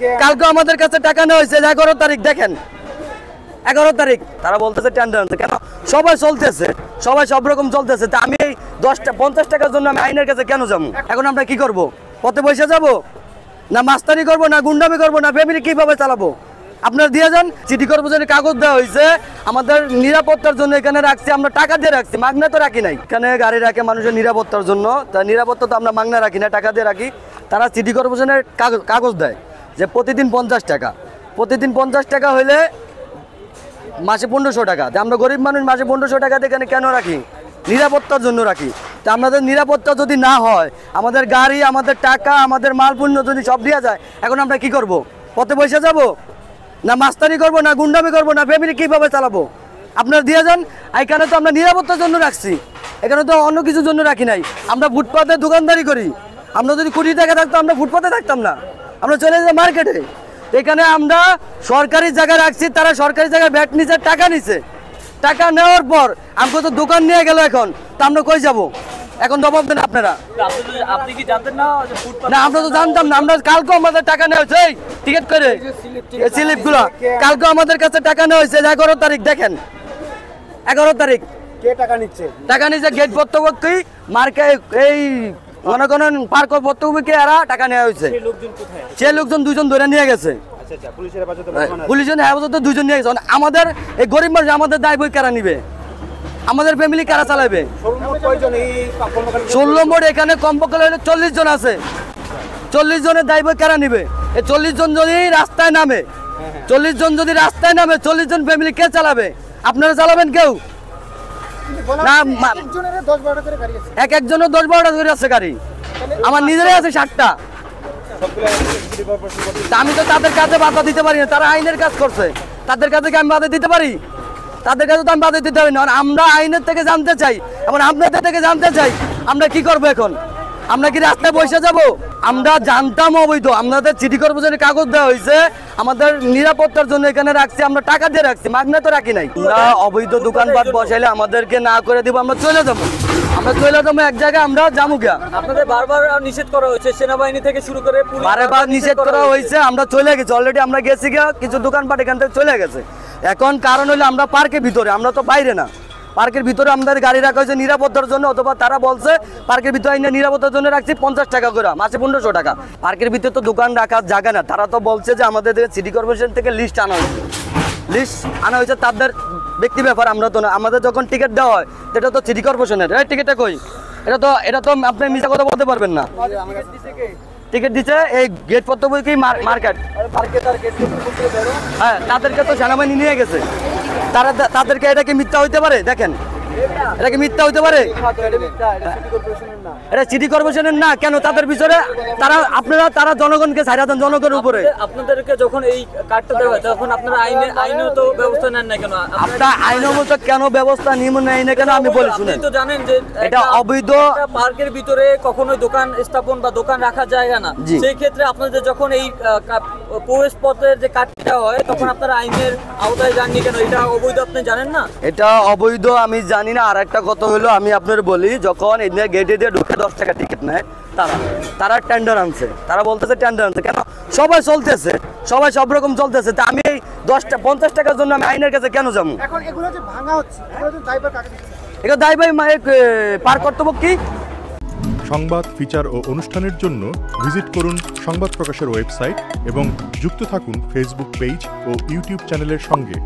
কালকে আমাদের কাছে টাকা নেওয়া হয়েছে 11 তারিখ। দেখেন 11 তারিখ তারা বলতেছে টেন্ডার আনতে। কেন? সবাই চলতেছে, সবাই সব রকম চলতেছে। তা আমি এই 50 টাকার জন্য আমি আইনের কাছে কেন যাবো? এখন আমরা কি করব? পথে বসে যাব, না মাস্তানি করব, না গুন্ডামি করব, না ফ্যামিলি কিভাবে চালাবো? আপনারা দিয়ে যান। সিটি কর্পোরেশনের কাগজ দেওয়া হয়েছে, আমাদের নিরাপত্তার জন্য এখানে রাখছি, আমরা টাকা দিয়ে রাখছি, মাগনা তো রাখি নাই। এখানে গাড়ি রাখে মানুষের নিরাপত্তার জন্য, তা নিরাপত্তা তো আমরা মাগনা রাখি না, টাকা দিয়ে রাখি। তারা সিটি কর্পোরেশনের কাগজ দেয় যে প্রতিদিন 50 টাকা, প্রতিদিন 50 টাকা হইলে মাসে 1500 টাকা। আমরা গরিব মানুষ, মাসে 1500 টাকা দিয়ে এখানে কেন রাখি? নিরাপত্তার জন্য রাখি। তা আমাদের নিরাপত্তা যদি না হয়, আমাদের গাড়ি, আমাদের টাকা, আমাদের মাল পণ্য যদি সব দেওয়া যায়, এখন আমরা কি করব? পথে বসে যাব, না মাস্তানি করব, না গুন্ডামি করব, না ফ্যামিলি কিভাবে চালাবো? আপনারা দিয়ে যান। এখানে তো আমরা নিরাপত্তার জন্য রাখছি, এখানে তো অন্য কিছুর জন্য রাখি নাই। আমরা ফুটপাতে দোকানদারি করি। আমরা যদি কোটি টাকা থাকতো আমরা ফুটপাতে থাকতাম না, আমরা চলে যেতাম মার্কেটে। এখানে আমরা সরকারি জায়গায় রাখছি, তারা সরকারি জায়গায় ভ্যাট নিচ্ছে, টাকা নিচ্ছে। টাকা নেওয়ার পর আমাকে তো দোকান নিয়ে গেল, এখন তা আমরা কই যাব? এখন জবাব দেন আপনারা। আপনি কি জানতেন না যে না, আমরা তো জানতাম না। আমরা কালকে আমাদের টাকা নেওয়া হয়েছে টিকিট করে, স্লিপগুলো কালকে আমাদের কাছে টাকা নেওয়া হয়েছে 11 তারিখ। দেখেন 11 তারিখ কে টাকা নিচ্ছে? টাকা নিচ্ছে গেট ভর্তবর্তী মার্কে, এই মনে করেন পার্ক ভর্তবর্তী এরা টাকা নেওয়া হয়েছে। সে লোকজন দুজন ধরে নিয়ে গেছে, পুলিশের হেফাজতে দুজন নিয়ে গেছে। আমাদের এই গরিব মানুষ, আমাদের দায় বই কারা নিবে? আমাদের ফ্যামিলি কারা চালাবে? 16 নম্বর এখানে কমপক্ষে হলে 40 জন আছে। 40 জনের দায় বই কারা নিবে? এই 40 জন যদি রাস্তায় নামে, 40 জন যদি রাস্তায় নামে, 40 জন ফ্যামিলি কে চালাবে? আপনারা চালাবেন কেউ? না, এক একজনের 10-12টা করে আছে গাড়ি। আমার নিজেরাই আছে 60টা। আমি তো তাদের কাছে বাধা দিতে পারি না, তারা আইনের কাজ করছে। তাদের কাছে কি আমি বাধা দিতে পারি? তাদের কাছে তো আমি বাধা দিতে পারি না। আমরা আইনের থেকে জানতে চাই, এবং আপনাদের থেকে জানতে চাই আমরা কি করবো এখন? আমরা কি রাস্তায় বসে যাব? আমরা জানতাম অবৈধ। আমাদের সিটি কর্পোরেশনের কাগজ দেওয়া হয়েছে, আমাদের নিরাপত্তার জন্য এখানে রাখছি, আমরা টাকা দিয়ে রাখছি, মাগনা তো রাখি নাই। আমরা অবৈধ দোকানপাট বসাইলে আমাদেরকে না করে দিব, আমরা চলে যাবো। আমরা চলে যাবো এক জায়গায়, আমরা যাবো গিয়া। আপনাদের বারবার নিষেধ করা হয়েছে, সেনাবাহিনী থেকে শুরু করে বারবার নিষেধ করা হয়েছে। আমরা চলে গেছি অলরেডি, আমরা গেছি গিয়া, কিছু দোকানপাট এখান থেকে চলে গেছে। এখন কারণ হলো আমরা পার্কের ভিতরে, আমরা তো বাইরে না। পার্কের ভিতরে আমাদের গাড়ি রাখা হয়েছে নিরাপত্তার জন্য, অথবা তারা বলছে পার্কের ভিতরে আইনে নিরাপত্তার জন্য রাখছি 50 টাকা করে, মাসে 1500 টাকা। পার্কের ভিতরে তো দোকান রাখার জায়গা না। তারা তো বলছে যে আমাদের সিটি কর্পোরেশন থেকে লিস্ট আনা হয়েছে, লিস্ট আনা হয়েছে তাদের ব্যক্তি ব্যাপার। আমরা তো না, আমাদের যখন টিকিট দেওয়া হয় সেটা তো সিটি কর্পোরেশনের। এই টিকিটটা কই? এটা তো আপনি মিথ্যা কথা বলতে পারবেন না। টিকিট দিচ্ছে এই গেট পত্র বই কি মার্কেট। হ্যাঁ, তাদেরকে তো সেনাবাহিনী নিয়ে গেছে। তাদেরকে এটা কি মিথ্যা হইতে পারে? দেখেন, এটা কি মিথ্যা হইতে পারে? এটা সিটি কর্পোরেশনের না। কেন তাদের পিছনে তারা জনগণকে ছাড়া দেন, জনগণের উপরে। আপনাদেরকে যখন এই কার্ডটা দেওয়া হয় তখন আপনারা আইনেও তো ব্যবস্থা নেন না কেন? আপনার আইনত কেন ব্যবস্থা নিয়ম নেই না কেন আমি বলি শুনেন। আপনি তো জানেন যে এটা অবৈধ। পার্কের ভিতরে কখনোই দোকান স্থাপন বা দোকান রাখার জায়গা না। সেই ক্ষেত্রে আপনাদের যখন এই প্রবেশ পথের যে কার্ডটা হয় তখন আপনারা আইনের আওতায় যাননি কেন? এটা অবৈধ, আপনি জানেন না? এটা অবৈধ আমি জানি না। আর একটা কথা হলো, আমি আপনার বলি, যখন এদিকে গেটে দিয়ে ঢুকে 10 টাকা টিকিট নেয়, তারা টেন্ডার আনছে। তারা বলতেছে টেন্ডার আনছে। কেন? সবাই চলতেছে, সবাই সব রকম চলতেছে। তা আমি এই 50 টাকার জন্য আমি আইনের কাছে কেন যাবো? এখন এগুলো যে ভাঙা হচ্ছে, এগুলো তো দায়ভার কাকে দিচ্ছে? এটা দায়ভার পার কর্তব্য কি? সংবাদ, ফিচার ও অনুষ্ঠানের জন্য ভিজিট করুন সংবাদ প্রকাশের ওয়েবসাইট এবং যুক্ত থাকুন ফেসবুক পেজ ও ইউটিউব চ্যানেলের সঙ্গে।